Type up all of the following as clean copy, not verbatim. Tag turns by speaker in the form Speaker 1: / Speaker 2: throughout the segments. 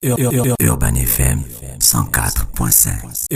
Speaker 1: Urban FM 104.5.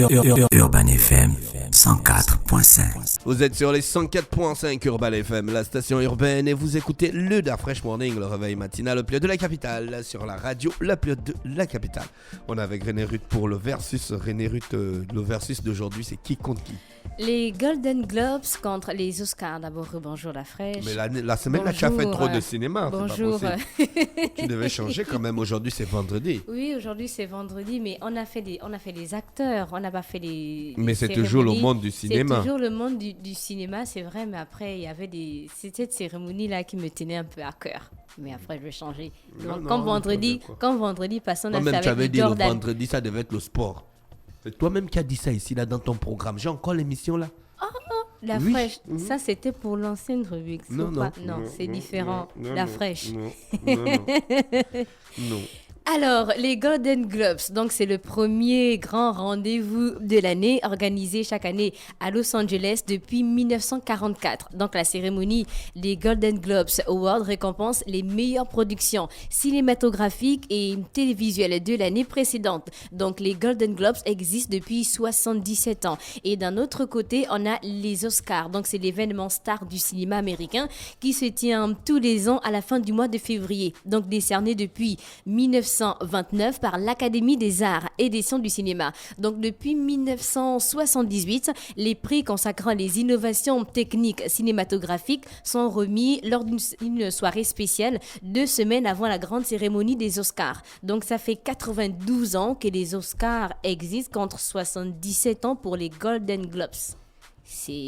Speaker 1: Urban FM 104.5.
Speaker 2: Vous êtes sur les 104.5 Urban FM, la station urbaine, et vous écoutez le Da Fresh Morning, le réveil matinal au plus de la capitale, sur la radio la plus de la capitale. On est avec René Ruth pour le versus. René Ruth, le versus d'aujourd'hui, c'est qui contre qui?
Speaker 3: Les Golden Globes contre les Oscars. D'abord, bonjour La Fraîche.
Speaker 2: Mais la semaine, là, tu as fait trop de cinéma.
Speaker 3: Bonjour.
Speaker 2: C'est pas possible. Tu devais changer quand même. Aujourd'hui, c'est vendredi.
Speaker 3: Oui, aujourd'hui, c'est vendredi, mais on a fait les acteurs. On n'a pas fait les
Speaker 2: Mais c'est
Speaker 3: cérémonies.
Speaker 2: toujours le monde du cinéma.
Speaker 3: C'est toujours le monde du cinéma, c'est vrai. Mais après, il y avait cette cérémonie-là qui me tenait un peu à cœur. Mais après, je vais changer. Donc, comme vendredi passant, on a fait
Speaker 2: Toi-même, tu avais
Speaker 3: avec
Speaker 2: dit le
Speaker 3: Jordan.
Speaker 2: vendredi, ça devait être le sport. C'est toi-même qui as dit ça ici, là, dans ton programme. J'ai encore l'émission, là.
Speaker 3: La
Speaker 2: Oui.
Speaker 3: Fraîche, ça c'était pour l'ancienne rubrique.
Speaker 2: Non,
Speaker 3: C'est différent. La Fraîche.
Speaker 2: Non.
Speaker 3: Alors, les Golden Globes, donc c'est le premier grand rendez-vous de l'année organisé chaque année à Los Angeles depuis 1944. Donc, la cérémonie des Golden Globes Awards récompense les meilleures productions cinématographiques et télévisuelles de l'année précédente. Donc, les Golden Globes existent depuis 77 ans. Et d'un autre côté, on a les Oscars. Donc, c'est l'événement star du cinéma américain qui se tient tous les ans à la fin du mois de février. Donc, décerné depuis 1929 par l'Académie des arts et des sciences du cinéma. Donc, depuis 1978, les prix consacrant les innovations techniques cinématographiques sont remis lors d'une soirée spéciale 2 semaines avant la grande cérémonie des Oscars. Donc, ça fait 92 ans que les Oscars existent contre 77 ans pour les Golden Globes.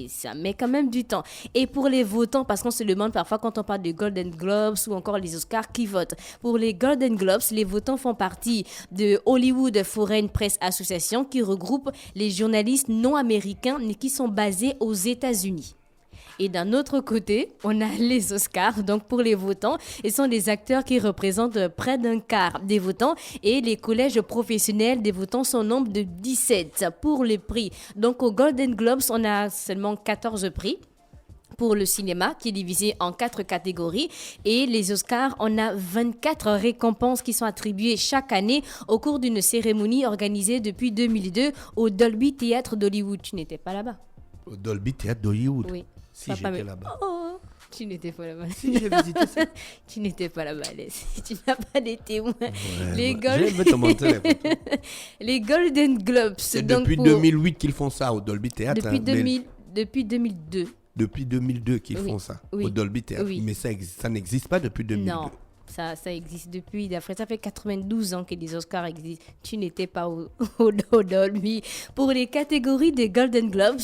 Speaker 3: Ça met quand même du temps. Et pour les votants, parce qu'on se demande parfois quand on parle de Golden Globes ou encore les Oscars, qui votent. Pour les Golden Globes, les votants font partie de Hollywood Foreign Press Association qui regroupe les journalistes non américains mais qui sont basés aux États-Unis. Et d'un autre côté, on a les Oscars. Donc, pour les votants, ils sont des acteurs qui représentent près d'un quart des votants. Et les collèges professionnels des votants sont au nombre de 17 pour les prix. Donc, aux Golden Globes, on a seulement 14 prix pour le cinéma, qui est divisé en 4 catégories. Et les Oscars, on a 24 récompenses qui sont attribuées chaque année au cours d'une cérémonie organisée depuis 2002 au Dolby Theatre d'Hollywood. Tu n'étais pas là-bas?
Speaker 2: Au Dolby Theatre d'Hollywood.
Speaker 3: Oui.
Speaker 2: Si, j'étais là-bas.
Speaker 3: Oh, tu n'étais pas là-bas.
Speaker 2: Si, j'ai visité ça.
Speaker 3: Tu n'étais pas là-bas, tu n'as pas des témoins.
Speaker 2: Ouais, je vais te montrer les photos.
Speaker 3: Les Golden Globes.
Speaker 2: C'est
Speaker 3: donc
Speaker 2: depuis 2008 qu'ils font ça au Dolby Theatre.
Speaker 3: Depuis 2002.
Speaker 2: Depuis 2002 qu'ils font ça au Dolby Theatre.
Speaker 3: Oui.
Speaker 2: Mais ça n'existe pas depuis 2002.
Speaker 3: Non, ça existe depuis. D'après, ça fait 92 ans que les Oscars existent. Tu n'étais pas au Dolby. Pour les catégories des Golden Globes.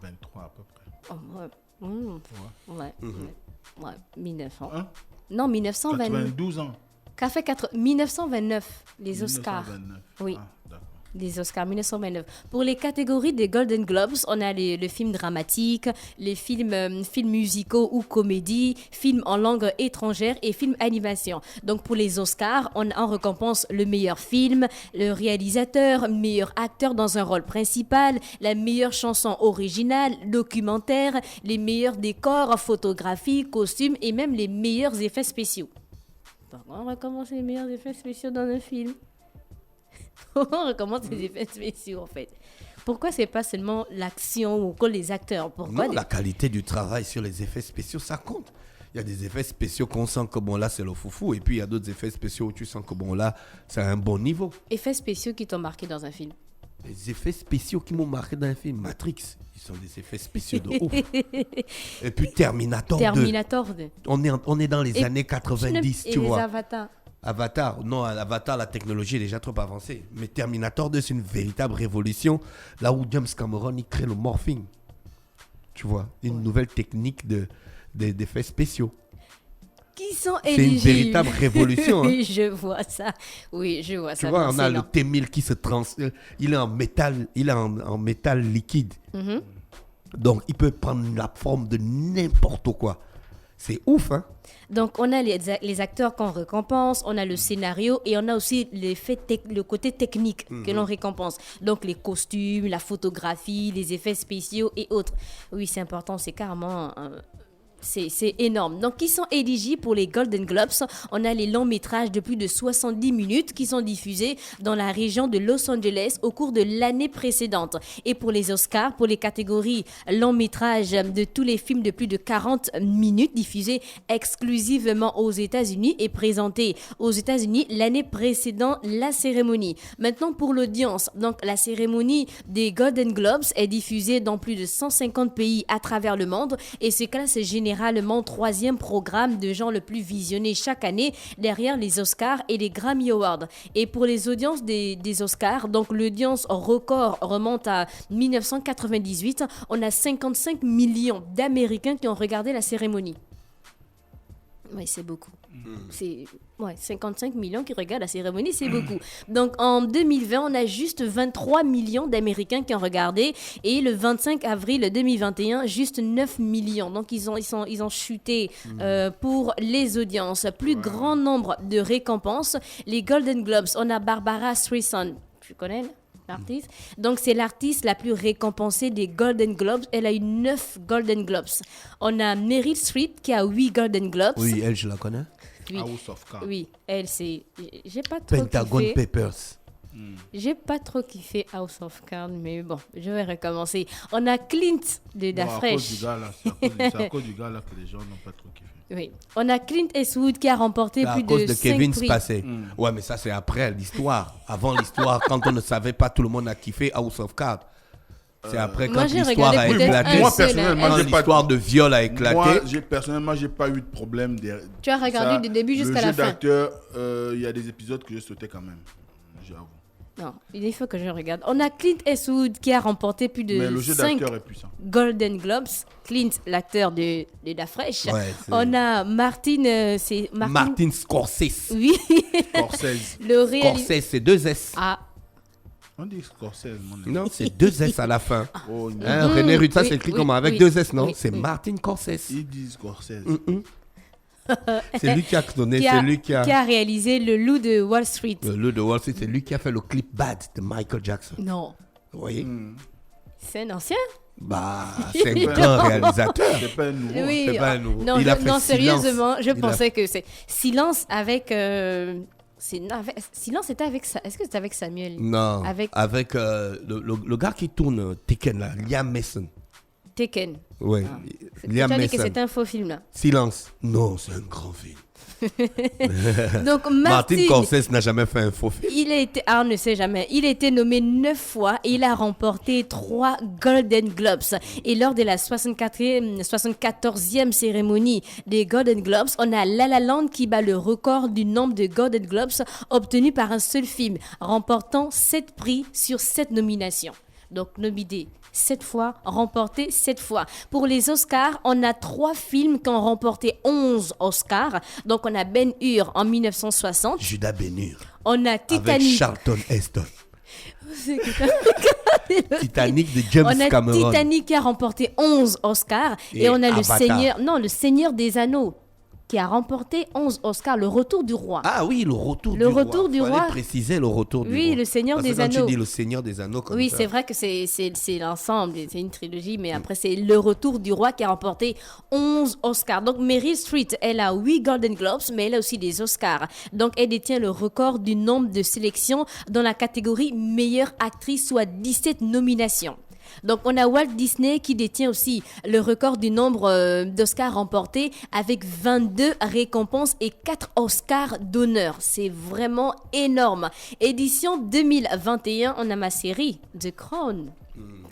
Speaker 4: 23 à peu près.
Speaker 3: Oh, ouais. Ouais, 1900.
Speaker 4: Hein?
Speaker 3: Non, 1929.
Speaker 4: 92 ans.
Speaker 3: 1929, les Oscars.
Speaker 4: 1929.
Speaker 3: Oui.
Speaker 4: Ah, d'accord.
Speaker 3: Les Oscars 1929. Pour les catégories des Golden Globes, on a le film dramatique, les films musicaux ou comédies, films en langue étrangère et films animation. Donc pour les Oscars, on récompense le meilleur film, le réalisateur, meilleur acteur dans un rôle principal, la meilleure chanson originale, documentaire, les meilleurs décors, photographies, costumes et même les meilleurs effets spéciaux. Pourquoi on récompense les meilleurs effets spéciaux dans un film? On recommence les effets spéciaux en fait. Pourquoi c'est pas seulement l'action ou que les acteurs? Pourquoi
Speaker 2: Non, la qualité du travail sur les effets spéciaux, ça compte. Il y a des effets spéciaux qu'on sent que bon là c'est le foufou, et puis il y a d'autres effets spéciaux où tu sens que bon là c'est un bon niveau.
Speaker 3: Effets spéciaux qui t'ont marqué dans un film?
Speaker 2: Les effets spéciaux qui m'ont marqué dans un film, Matrix, ils sont des effets spéciaux de ouf. Et puis Terminator 2. On est dans les années 90,
Speaker 3: et
Speaker 2: tu
Speaker 3: les
Speaker 2: vois.
Speaker 3: Avatars.
Speaker 2: Avatar, la technologie est déjà trop avancée. Mais Terminator 2, c'est une véritable révolution. Là où James Cameron, il crée le morphing. Tu vois, une nouvelle technique d'effets spéciaux.
Speaker 3: Qui sont
Speaker 2: C'est
Speaker 3: éligibles.
Speaker 2: une véritable révolution.
Speaker 3: Oui,
Speaker 2: Hein.
Speaker 3: je vois ça. Oui, je vois ça.
Speaker 2: Tu vois, on a le
Speaker 3: lent.
Speaker 2: T1000 qui se il est en métal, en métal liquide.
Speaker 3: Mhm.
Speaker 2: Donc, il peut prendre la forme de n'importe quoi. C'est ouf, hein?
Speaker 3: Donc, on a les acteurs qu'on récompense, on a le scénario et on a aussi le côté technique que l'on récompense. Donc, les costumes, la photographie, les effets spéciaux et autres. Oui, c'est important, c'est carrément C'est énorme. Donc, qui sont éligibles pour les Golden Globes? On a les longs métrages de plus de 70 minutes qui sont diffusés dans la région de Los Angeles au cours de l'année précédente. Et pour les Oscars, pour les catégories long métrage de tous les films de plus de 40 minutes diffusés exclusivement aux États-Unis et présentés aux États-Unis l'année précédant la cérémonie. Maintenant, pour l'audience, donc la cérémonie des Golden Globes est diffusée dans plus de 150 pays à travers le monde et se classe généralement 3e programme de genre le plus visionné chaque année derrière les Oscars et les Grammy Awards. Et pour les audiences des Oscars, donc l'audience record remonte à 1998. On a 55 millions d'Américains qui ont regardé la cérémonie. Oui, c'est beaucoup. C'est 55 millions qui regardent la cérémonie, c'est beaucoup. Donc en 2020, on a juste 23 millions d'Américains qui ont regardé et le 25 avril 2021, juste 9 millions. Donc ils ont chuté pour les audiences. Plus grand nombre de récompenses. Les Golden Globes, on a Barbara Streisand. Tu connais l'artiste? Donc, c'est l'artiste la plus récompensée des Golden Globes. Elle a eu 9 Golden Globes. On a Meryl Streep qui a 8 Golden Globes.
Speaker 2: Oui, elle, je la connais.
Speaker 3: Oui.
Speaker 4: House of Cards.
Speaker 3: Oui, elle, c'est... J'ai pas trop
Speaker 2: Pentagon
Speaker 3: kiffé.
Speaker 2: Papers.
Speaker 3: J'ai pas trop kiffé House of Cards, mais bon, je vais recommencer. On a Clint de Da
Speaker 4: Bon, à cause
Speaker 3: Fresh.
Speaker 4: du gars, là, c'est à cause du gars là que les gens n'ont pas trop kiffé.
Speaker 3: Oui. On a Clint Eastwood qui a remporté
Speaker 2: À
Speaker 3: plus
Speaker 2: cause
Speaker 3: de
Speaker 2: de
Speaker 3: 5
Speaker 2: Kevin
Speaker 3: prix.
Speaker 2: Spacey. Ouais, mais ça, c'est après l'histoire. Avant l'histoire, quand on ne savait pas, tout le monde a kiffé House of Cards. C'est après,
Speaker 3: Moi,
Speaker 2: quand
Speaker 3: j'ai
Speaker 2: l'histoire
Speaker 3: regardé
Speaker 2: a
Speaker 3: peut-être
Speaker 2: éclaté.
Speaker 3: un
Speaker 4: Moi,
Speaker 3: seul,
Speaker 4: personnellement,
Speaker 3: hein.
Speaker 2: Quand
Speaker 4: j'ai pas
Speaker 2: l'histoire de viol a éclaté.
Speaker 4: Moi, personnellement, j'ai pas eu de problème.
Speaker 3: Tu as regardé du début jusqu'à la fin.
Speaker 4: Le jeu d'acteur, il y a des épisodes que je sautais quand même. J'avoue.
Speaker 3: Non, il faut que je regarde. On a Clint Eastwood qui a remporté plus
Speaker 4: Mais
Speaker 3: de
Speaker 4: le jeu
Speaker 3: 5
Speaker 4: d'acteur est puissant.
Speaker 3: Golden Globes. Clint, l'acteur de Da Fresh.
Speaker 2: Ouais, c'est-
Speaker 3: On a Martin...
Speaker 2: Martin Scorsese.
Speaker 3: Oui,
Speaker 4: Scorsese.
Speaker 3: le réalisateur...
Speaker 2: Scorsese, c'est 2 S.
Speaker 3: Ah,
Speaker 4: On dit Scorsese, mon ami.
Speaker 2: Non, c'est 2 S à la fin.
Speaker 4: Oh, il
Speaker 2: Hein, René Rude, ça
Speaker 3: oui,
Speaker 2: s'écrit
Speaker 3: oui,
Speaker 2: comment? Avec
Speaker 3: oui,
Speaker 2: 2 S, non?
Speaker 3: oui,
Speaker 2: C'est
Speaker 3: oui.
Speaker 2: Martin Scorsese.
Speaker 4: il dit Scorsese.
Speaker 2: C'est lui qui a donné,
Speaker 3: qui
Speaker 2: c'est
Speaker 3: a,
Speaker 2: lui qui a...
Speaker 3: qui a réalisé Le Loup de Wall Street.
Speaker 2: Le Loup de Wall Street, c'est lui qui a fait le clip Bad de Michael Jackson.
Speaker 3: Non,
Speaker 2: Vous voyez?
Speaker 3: c'est un ancien.
Speaker 2: Bah, c'est un grand réalisateur.
Speaker 4: C'est pas un nouveau.
Speaker 3: Oui,
Speaker 2: c'est pas un nouveau.
Speaker 3: non,
Speaker 2: Il a fait
Speaker 3: non,
Speaker 2: Silence.
Speaker 3: sérieusement, je
Speaker 2: Il a-
Speaker 3: pensais que c'est Silence avec... Silence était avec... Est-ce que c'était avec Samuel?
Speaker 2: Non,
Speaker 3: Avec-
Speaker 2: avec le gars qui tourne Tekken, là, Liam Neeson.
Speaker 3: Tekken.
Speaker 2: Oui,
Speaker 3: Tu
Speaker 2: Liam
Speaker 3: as dit que
Speaker 2: Neeson.
Speaker 3: c'était un faux film, là.
Speaker 2: Silence. Non, c'est un grand film.
Speaker 3: Donc,
Speaker 2: Martin
Speaker 3: Martin...
Speaker 2: Scorsese n'a jamais fait un faux film.
Speaker 3: Il a été, on ne sait jamais, il a été nommé 9 fois et il a remporté 3 Golden Globes. Et lors de la 74e cérémonie des Golden Globes, on a La La Land qui bat le record du nombre de Golden Globes obtenus par un seul film, remportant 7 prix sur 7 nominations. Donc, nominé 7 fois, remporté 7 fois. Pour les Oscars, on a 3 films qui ont remporté 11 Oscars. Donc, on a Ben-Hur en 1960.
Speaker 2: Judas Ben-Hur.
Speaker 3: On a
Speaker 2: Avec
Speaker 3: Titanic.
Speaker 2: Charlton Heston. Titanic de James
Speaker 3: On a
Speaker 2: Cameron.
Speaker 3: Titanic qui a remporté 11 Oscars. Et,
Speaker 2: Et
Speaker 3: on a
Speaker 2: Avatar.
Speaker 3: le Seigneur des Anneaux qui a remporté 11 Oscars. Le Retour du Roi.
Speaker 2: Ah oui, le retour
Speaker 3: Le
Speaker 2: du roi.
Speaker 3: retour du
Speaker 2: Fallait
Speaker 3: roi.
Speaker 2: préciser le retour du roi.
Speaker 3: Oui, le Seigneur
Speaker 2: Parce que
Speaker 3: des
Speaker 2: quand
Speaker 3: Anneaux.
Speaker 2: tu dis le Seigneur des Anneaux comme
Speaker 3: Oui,
Speaker 2: ça.
Speaker 3: c'est vrai que c'est l'ensemble, c'est une trilogie, mais après, c'est Le Retour du Roi qui a remporté 11 Oscars. Donc, Meryl Streep, elle a 8 Golden Globes, mais elle a aussi des Oscars. Donc, elle détient le record du nombre de sélections dans la catégorie meilleure actrice, soit 17 nominations. Donc, on a Walt Disney qui détient aussi le record du nombre d'Oscars remportés avec 22 récompenses et 4 Oscars d'honneur. C'est vraiment énorme. Édition 2021, on a ma série, The Crown,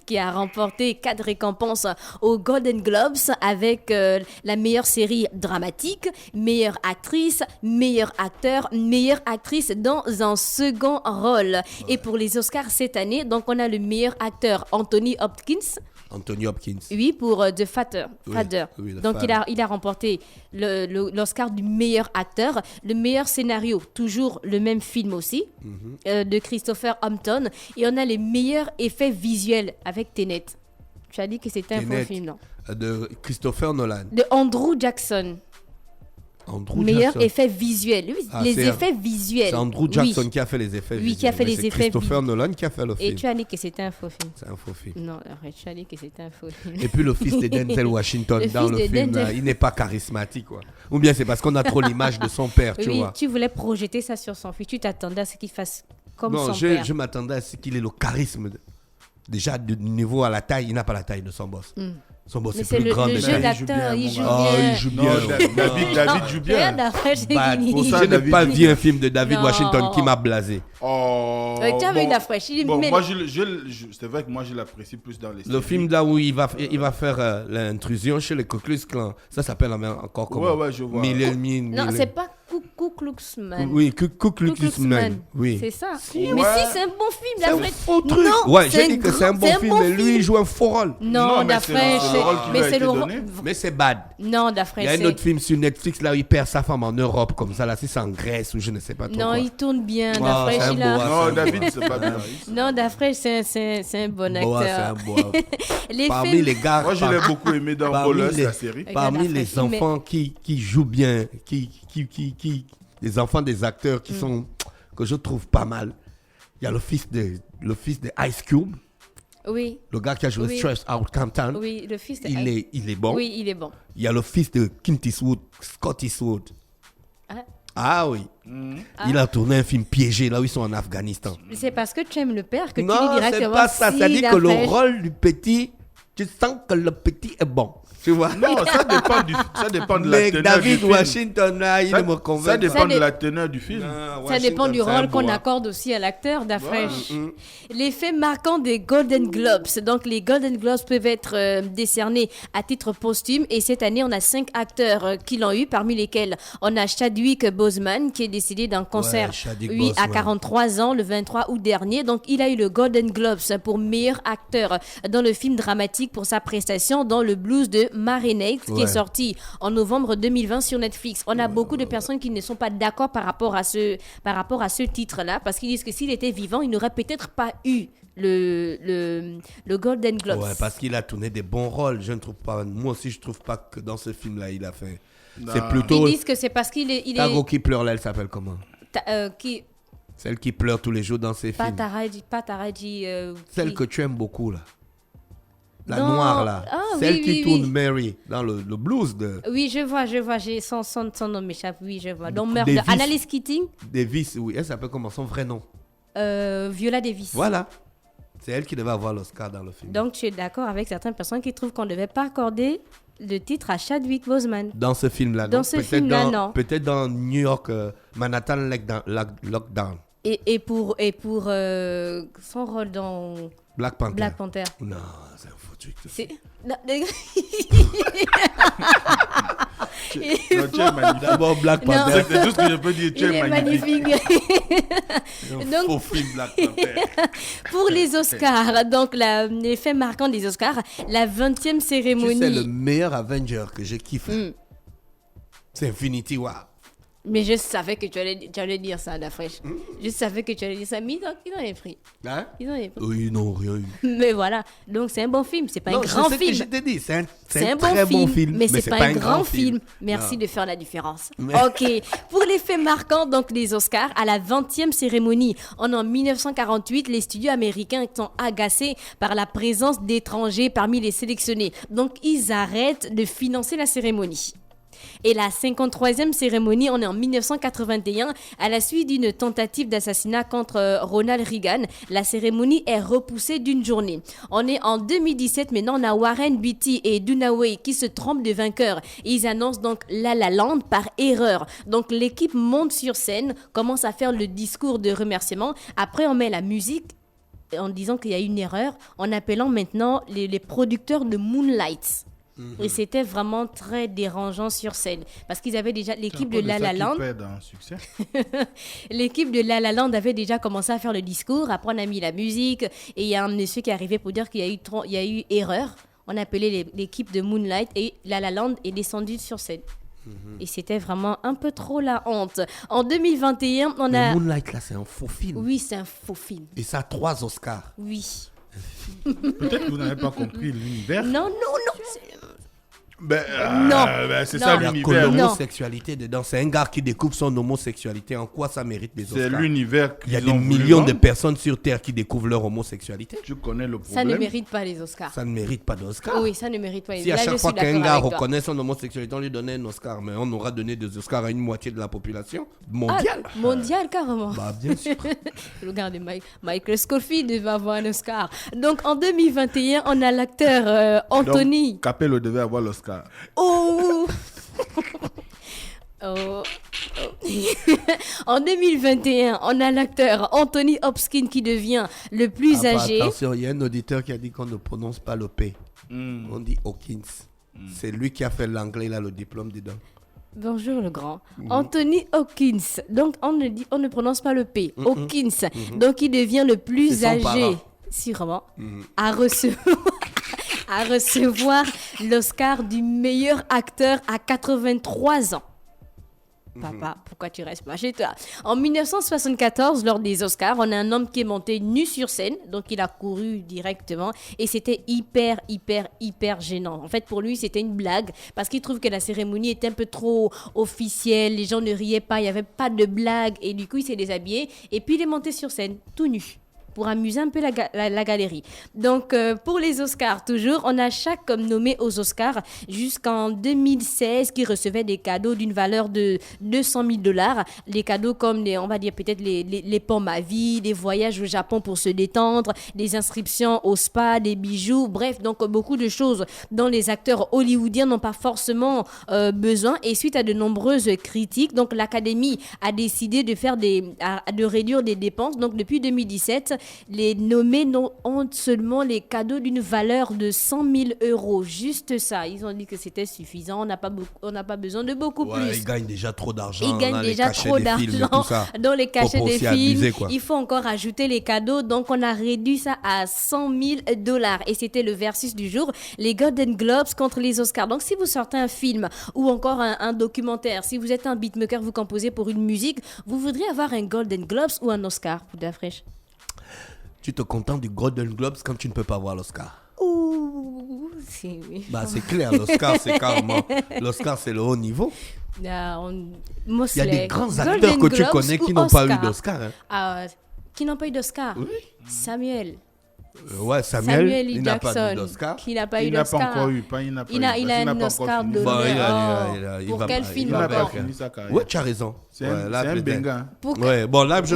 Speaker 3: qui a remporté 4 récompenses aux Golden Globes avec la meilleure série dramatique, meilleure actrice, meilleur acteur, meilleure actrice dans un second rôle. Et pour les Oscars cette année, donc on a le meilleur acteur Anthony Hopkins.
Speaker 2: Anthony Hopkins.
Speaker 3: Oui, pour The Father.
Speaker 2: Oui,
Speaker 3: Father.
Speaker 2: oui, The
Speaker 3: Donc,
Speaker 2: Father.
Speaker 3: il a remporté l'Oscar du meilleur acteur. Le meilleur scénario, toujours le même film aussi, de Christopher Hampton. Et on a les meilleurs effets visuels avec Tenet. Tu as dit que c'était un faux
Speaker 2: Tenet.
Speaker 3: film, non?
Speaker 2: De Christopher Nolan.
Speaker 3: De Andrew Jackson.
Speaker 2: Andrew
Speaker 3: Meilleur
Speaker 2: Jackson.
Speaker 3: effet visuel. Oui,
Speaker 2: Ah,
Speaker 3: les
Speaker 2: c'est-
Speaker 3: effets visuels.
Speaker 2: C'est Andrew Jackson
Speaker 3: Oui.
Speaker 2: qui a fait les effets
Speaker 3: Oui,
Speaker 2: visuels.
Speaker 3: qui a fait
Speaker 2: Mais
Speaker 3: les
Speaker 2: c'est
Speaker 3: effets
Speaker 2: Christopher Nolan qui a fait le
Speaker 3: Et
Speaker 2: film.
Speaker 3: tu as dit que c'était un faux film.
Speaker 2: C'est un faux film.
Speaker 3: Non, arrête, tu as dit que c'était un faux film.
Speaker 2: Et puis le fils de Denzel Washington
Speaker 3: Le
Speaker 2: dans
Speaker 3: fils
Speaker 2: le
Speaker 3: de
Speaker 2: film, là,
Speaker 3: Denzel.
Speaker 2: il n'est pas charismatique. Quoi. Ou bien c'est parce qu'on a trop l'image de son père, tu
Speaker 3: Oui,
Speaker 2: vois.
Speaker 3: tu voulais projeter ça sur son fils. Tu t'attendais à ce qu'il fasse comme
Speaker 2: Non,
Speaker 3: son
Speaker 2: je,
Speaker 3: père.
Speaker 2: je m'attendais à ce qu'il ait le charisme. Déjà, du niveau à la taille, il n'a pas la taille de son boss. Son boss
Speaker 3: Mais
Speaker 2: est
Speaker 3: c'est
Speaker 2: plus
Speaker 3: le,
Speaker 2: grand.
Speaker 3: le
Speaker 2: mais
Speaker 3: jeu
Speaker 2: taille.
Speaker 3: d'acteur, il joue
Speaker 2: Ah,
Speaker 3: bien.
Speaker 2: il joue
Speaker 4: Non,
Speaker 2: bien.
Speaker 4: David joue bien.
Speaker 3: Regarde après, j'ai
Speaker 2: Bad.
Speaker 3: fini.
Speaker 2: Pour
Speaker 4: ça,
Speaker 2: je n'ai
Speaker 4: David
Speaker 2: pas
Speaker 4: joue
Speaker 2: vu
Speaker 4: bien.
Speaker 2: un film de David
Speaker 3: Non.
Speaker 2: Washington qui m'a blasé.
Speaker 4: Oh,
Speaker 3: Tu as vu
Speaker 4: bon.
Speaker 3: la fraîche.
Speaker 4: Bon,
Speaker 3: Mais-
Speaker 4: moi, c'est vrai que moi, je l'apprécie plus dans les
Speaker 2: Le film là où il va faire l'intrusion chez les Ku Klux Klan, ça s'appelle encore comment
Speaker 4: Ouais, je vois.
Speaker 3: Non, c'est pas Ku Klux Man.
Speaker 2: Oui, Ku Klux
Speaker 3: Klux
Speaker 2: Man. Oui.
Speaker 3: C'est ça.
Speaker 4: Si,
Speaker 3: mais
Speaker 4: ouais.
Speaker 3: si, c'est un bon film,
Speaker 2: C'est
Speaker 3: la
Speaker 2: un
Speaker 3: fraîche.
Speaker 2: faux truc.
Speaker 3: Non,
Speaker 2: Ouais,
Speaker 3: c'est
Speaker 2: j'ai dit que c'est un bon film, mais lui, il joue un faux rôle.
Speaker 3: Non,
Speaker 4: mais
Speaker 3: la
Speaker 4: c'est
Speaker 3: fraîche.
Speaker 4: le rôle qui lui
Speaker 3: Mais
Speaker 4: a
Speaker 3: c'est
Speaker 4: été
Speaker 3: le rôle.
Speaker 4: donné.
Speaker 2: Mais c'est bad.
Speaker 3: Non, la
Speaker 2: Il
Speaker 3: fraîche.
Speaker 2: y a un autre film sur Netflix là où il perd sa femme en Europe, comme ça, là, si c'est en Grèce ou je ne sais pas trop.
Speaker 3: Non,
Speaker 2: quoi.
Speaker 3: il tourne bien.
Speaker 2: Ah,
Speaker 3: La fraîche,
Speaker 2: c'est un
Speaker 3: il a.
Speaker 2: beau,
Speaker 4: Non,
Speaker 2: c'est un
Speaker 4: David,
Speaker 2: beau.
Speaker 4: c'est pas bien.
Speaker 3: Non, Dafresh, c'est un bon
Speaker 2: Boa, c'est
Speaker 3: acteur.
Speaker 2: un boa.
Speaker 3: Les
Speaker 2: Parmi
Speaker 3: films.
Speaker 2: les gars,
Speaker 4: Moi, je l'ai beaucoup aimé dans
Speaker 2: parmi
Speaker 4: Ballers,
Speaker 2: les-
Speaker 4: la série.
Speaker 2: parmi
Speaker 3: Regarde,
Speaker 2: les
Speaker 3: Afrique, mais-
Speaker 2: enfants qui jouent bien, les enfants des acteurs qui sont que je trouve pas mal. Il y a le fils de Ice Cube,
Speaker 3: Oui,
Speaker 2: le gars qui a joué
Speaker 3: Oui.
Speaker 2: Stress Out Compton.
Speaker 3: oui, le fils de.
Speaker 2: Il est bon.
Speaker 3: Oui, il est bon.
Speaker 2: Il y a le fils de Clint Eastwood, Scott Eastwood.
Speaker 3: Ah.
Speaker 2: Ah oui. Il a tourné un film piégé là où ils sont en Afghanistan.
Speaker 3: C'est parce que tu aimes le père que tu dis
Speaker 2: Non, c'est
Speaker 3: directement.
Speaker 2: pas ça.
Speaker 3: si,
Speaker 2: Ça dit que le
Speaker 3: Dafresh.
Speaker 2: rôle du petit, tu sens que le petit est bon. Tu vois.
Speaker 4: Non, ça dépend de la
Speaker 2: Mais
Speaker 4: teneur
Speaker 2: David
Speaker 4: du film.
Speaker 2: Washington, là, il
Speaker 4: Ça,
Speaker 2: ne me convainc
Speaker 4: ça
Speaker 2: pas.
Speaker 4: dépend
Speaker 3: Ça
Speaker 4: de
Speaker 3: dé-
Speaker 4: la teneur du film.
Speaker 3: Ça dépend du
Speaker 4: c'est un
Speaker 3: rôle qu'on
Speaker 4: bois.
Speaker 3: accorde aussi à l'acteur d'Afresh. Les faits marquants des Golden Globes. Donc, les Golden Globes peuvent être décernés à titre posthume. Et cette année, on a 5 acteurs qui l'ont eu, parmi lesquels on a Chadwick Boseman, qui est décédé d'un cancer,
Speaker 2: Chadwick
Speaker 3: oui, à
Speaker 2: Boseman.
Speaker 3: 43 ans, le 23 août dernier. Donc, il a eu le Golden Globes pour meilleur acteur dans le film dramatique pour sa prestation dans le blues de Marinette, qui est
Speaker 2: Ouais.
Speaker 3: sorti en novembre 2020 sur Netflix. On a beaucoup de personnes qui ne sont pas d'accord par rapport à ce titre-là, parce qu'ils disent que s'il était vivant, il n'aurait peut-être pas eu le Golden Globes.
Speaker 2: Ouais, parce qu'il a tourné des bons rôles. Je ne trouve pas. Moi aussi, je trouve pas que dans ce film-là, il a fait. C'est
Speaker 3: Ils
Speaker 2: plutôt.
Speaker 3: disent que c'est parce qu'il est...
Speaker 2: Tago qui pleure là, elle s'appelle comment?
Speaker 3: qui,
Speaker 2: Celle qui pleure tous les jours dans ses films.
Speaker 3: pas Taraji...
Speaker 2: Celle
Speaker 3: qui-
Speaker 2: que tu aimes beaucoup là. La
Speaker 3: Non.
Speaker 2: noire là.
Speaker 3: Ah,
Speaker 2: Celle
Speaker 3: oui,
Speaker 2: qui
Speaker 3: oui,
Speaker 2: tourne
Speaker 3: oui.
Speaker 2: Mary dans le blues de
Speaker 3: Oui, je vois, j'ai son nom m'échappe, oui, je vois. Donc, meurtre
Speaker 2: Davis.
Speaker 3: de Annalise Keating,
Speaker 2: Davis. Oui, elle s'appelle comment son vrai nom?
Speaker 3: Viola Davis.
Speaker 2: Voilà. C'est elle qui devait avoir l'Oscar dans le film.
Speaker 3: Donc, tu es d'accord avec certaines personnes qui trouvent qu'on ne devait pas accorder le titre à Chadwick Boseman.
Speaker 2: Dans ce film-là,
Speaker 3: Dans
Speaker 2: non?
Speaker 3: ce
Speaker 2: Peut-être
Speaker 3: film-là,
Speaker 2: dans-
Speaker 3: non.
Speaker 2: Peut-être dans New York, Manhattan Lockdown.
Speaker 3: Et pour son rôle dans
Speaker 2: Black Panther.
Speaker 3: Black Panther.
Speaker 2: Non, c'est un faux truc.
Speaker 3: C'est... Non,
Speaker 4: Non, tu es magnifique.
Speaker 2: D'abord Black
Speaker 3: Non.
Speaker 2: Panther.
Speaker 4: C'est tout ce que je peux dire. Tu
Speaker 3: il
Speaker 4: es
Speaker 3: est
Speaker 4: magnifique.
Speaker 3: magnifique. Donc,
Speaker 2: Faux film Black Panther.
Speaker 3: pour les Oscars, donc les faits marquants des Oscars, la 20e
Speaker 2: Tu
Speaker 3: cérémonie.
Speaker 2: sais, le meilleur Avenger que j'ai kiffé, c'est Infinity War.
Speaker 3: Mais je savais que tu allais dire ça, Dafresh. Je savais que tu allais dire ça, mais ils ont rien pris.
Speaker 2: Hein?
Speaker 3: Ils ont rien pris.
Speaker 2: Oui, non, rien eu.
Speaker 3: Mais voilà, donc c'est un bon film, c'est pas
Speaker 2: Non,
Speaker 3: un grand
Speaker 2: c'est ce que je
Speaker 3: film.
Speaker 2: t'ai dit. C'est
Speaker 3: C'est
Speaker 2: un
Speaker 3: un
Speaker 2: très bon film,
Speaker 3: mais c'est pas un grand film. Merci
Speaker 2: Non.
Speaker 3: de faire la différence.
Speaker 2: Mais-
Speaker 3: Ok. Pour les faits marquants, donc les Oscars, à la 20e cérémonie, en 1948, les studios américains sont agacés par la présence d'étrangers parmi les sélectionnés. Donc ils arrêtent de financer la cérémonie. Et la 53e cérémonie, on est en 1981, à la suite d'une tentative d'assassinat contre Ronald Reagan. La cérémonie est repoussée d'une journée. On est en 2017, maintenant on a Warren Beatty et Dunaway qui se trompent de vainqueurs. Ils annoncent donc La La Land par erreur. Donc l'équipe monte sur scène, commence à faire le discours de remerciement. Après on met la musique en disant qu'il y a une erreur, en appelant maintenant les producteurs de Moonlight. Et c'était vraiment très dérangeant sur scène. Parce qu'ils avaient déjà l'équipe de La La Land.
Speaker 4: Succès.
Speaker 3: L'équipe de La La Land avait déjà commencé à faire le discours. Après, on a mis la musique. Et il y a un monsieur qui est arrivé pour dire qu'il y a eu erreur. On a appelé l'équipe de Moonlight. Et La La Land est descendu sur scène. Et c'était vraiment un peu trop la honte. En 2021, on
Speaker 2: Mais
Speaker 3: a...
Speaker 2: Moonlight, là, c'est un faux film.
Speaker 3: Oui, c'est un faux film.
Speaker 2: Et ça a 3 Oscars.
Speaker 3: Oui.
Speaker 4: Peut-être que vous n'avez pas compris l'univers.
Speaker 3: Non.
Speaker 4: C'est
Speaker 3: Non.
Speaker 4: ça
Speaker 2: Il y a que
Speaker 4: l'univers.
Speaker 2: l'homosexualité dedans. C'est un gars qui découvre son homosexualité. En quoi ça mérite des
Speaker 4: C'est
Speaker 2: Oscars?
Speaker 4: l'univers
Speaker 2: Il y a
Speaker 4: qu'ils
Speaker 2: des
Speaker 4: ont voulu
Speaker 2: millions de
Speaker 4: vendre.
Speaker 2: personnes sur Terre qui découvrent leur homosexualité.
Speaker 4: Tu connais le
Speaker 3: Ça
Speaker 4: problème.
Speaker 3: ne mérite pas les Oscars.
Speaker 2: Ça ne mérite pas d'Oscar.
Speaker 3: Oui, ça ne mérite pas les
Speaker 2: Si à
Speaker 3: Là, je
Speaker 2: chaque
Speaker 3: suis
Speaker 2: fois qu'un
Speaker 3: d'accord
Speaker 2: gars
Speaker 3: avec toi.
Speaker 2: reconnaît son homosexualité, on lui donnait un Oscar, mais on aura donné des Oscars à une moitié de la population mondiale.
Speaker 3: Mondial, carrément.
Speaker 2: Bah, bien sûr.
Speaker 3: Regardez, Michael Scofield va avoir un Oscar. Donc, en 2021, on a l'acteur Anthony.
Speaker 4: Donc, Capello devait avoir l'Oscar.
Speaker 3: Oh. En 2021, on a l'acteur Anthony Hopkins qui devient le plus âgé.
Speaker 2: Attention, il y a un auditeur qui a dit qu'on ne prononce pas le P. On dit Hawkins. C'est lui qui a fait l'anglais, là, le diplôme dedans.
Speaker 3: Bonjour le grand. Anthony Hopkins. Donc on ne prononce pas le P. Hopkins. Donc il devient le plus
Speaker 2: C'est son
Speaker 3: âgé,
Speaker 2: parent.
Speaker 3: sûrement, à recevoir l'Oscar du meilleur acteur à 83 ans. Papa, pourquoi tu restes pas chez toi? En 1974, lors des Oscars, on a un homme qui est monté nu sur scène, donc il a couru directement et c'était hyper gênant. En fait, pour lui, c'était une blague parce qu'il trouve que la cérémonie était un peu trop officielle, les gens ne riaient pas, il n'y avait pas de blague et du coup, il s'est déshabillé et puis il est monté sur scène tout nu, pour amuser un peu la galerie. Donc, pour les Oscars, toujours, on a chaque homme nommé aux Oscars jusqu'en 2016 qui recevait des cadeaux d'une valeur de $200,000. Les cadeaux comme, on va dire peut-être les pommes à vie, des voyages au Japon pour se détendre, des inscriptions au spa, des bijoux, bref, donc beaucoup de choses dont les acteurs hollywoodiens n'ont pas forcément besoin. Et suite à de nombreuses critiques, donc l'Académie a décidé de réduire des dépenses. Donc, depuis 2017, les nommés ont seulement les cadeaux d'une valeur de 100,000 €. Juste ça. Ils ont dit que c'était suffisant. On n'a pas besoin de beaucoup plus.
Speaker 2: Ils gagnent déjà trop d'argent.
Speaker 3: Ils gagnent déjà trop d'argent dans les cachets des films. Il faut encore ajouter les cadeaux. Donc, on a réduit ça à $100,000. Et c'était le versus du jour. Les Golden Globes contre les Oscars. Donc, si vous sortez un film ou encore un documentaire, si vous êtes un beatmaker, vous composez pour une musique, vous voudriez avoir un Golden Globes ou un Oscar, Poudre fraîche?
Speaker 2: Tu te contentes du Golden Globes quand tu ne peux pas avoir l'Oscar.
Speaker 3: Ouh, c'est...
Speaker 2: C'est clair, l'Oscar, c'est carrément... L'Oscar, c'est le haut niveau. Il y a des grands acteurs que tu connais qui n'ont pas eu d'Oscar.
Speaker 3: Qui n'ont pas eu d'Oscar.
Speaker 2: Oui.
Speaker 3: Samuel
Speaker 2: Samuel
Speaker 3: L.
Speaker 2: il n'a pas eu
Speaker 3: Jackson,
Speaker 2: d'Oscar.
Speaker 3: qui n'a pas eu
Speaker 4: Il n'a
Speaker 3: d'Oscar.
Speaker 4: pas encore eu.
Speaker 3: Il a un Oscar d'honneur. Pour quel film encore?
Speaker 2: Ouais, tu as raison.
Speaker 4: C'est un benga.
Speaker 2: Là, je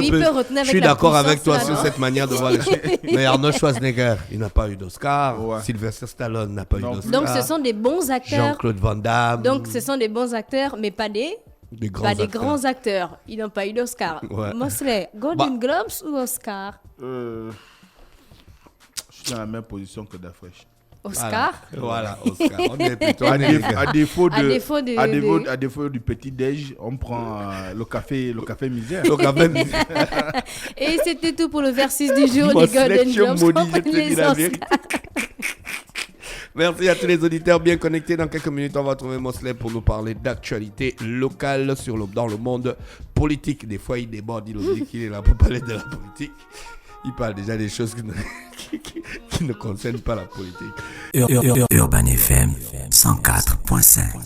Speaker 2: suis d'accord avec toi sur cette manière de voir les choses. Mais Arnold Schwarzenegger, il n'a pas eu d'Oscar. Sylvester Stallone n'a pas eu d'Oscar.
Speaker 3: Donc, ce sont des bons acteurs.
Speaker 2: Jean-Claude Van Damme.
Speaker 3: Donc, ce sont des bons acteurs, mais pas des grands acteurs. Ils n'ont pas eu d'Oscar. Mosley, Golden Globes ou Oscar?
Speaker 4: Je suis dans la même position que Dafresh.
Speaker 3: Oscar?
Speaker 2: Voilà, Oscar. On est plutôt
Speaker 4: à défaut
Speaker 3: du
Speaker 4: petit déj, on prend le café misère.
Speaker 3: Et c'était tout pour le versus du jour, les Golden Globes contre les Oscars.
Speaker 2: Merci à tous les auditeurs bien connectés. Dans quelques minutes, on va trouver Mosley pour nous parler d'actualité locale dans le monde politique. Des fois, il déborde, il nous dit qu'il est là pour parler de la politique. Il parle déjà des choses qui ne concernent pas la politique.
Speaker 1: Urban FM 104.5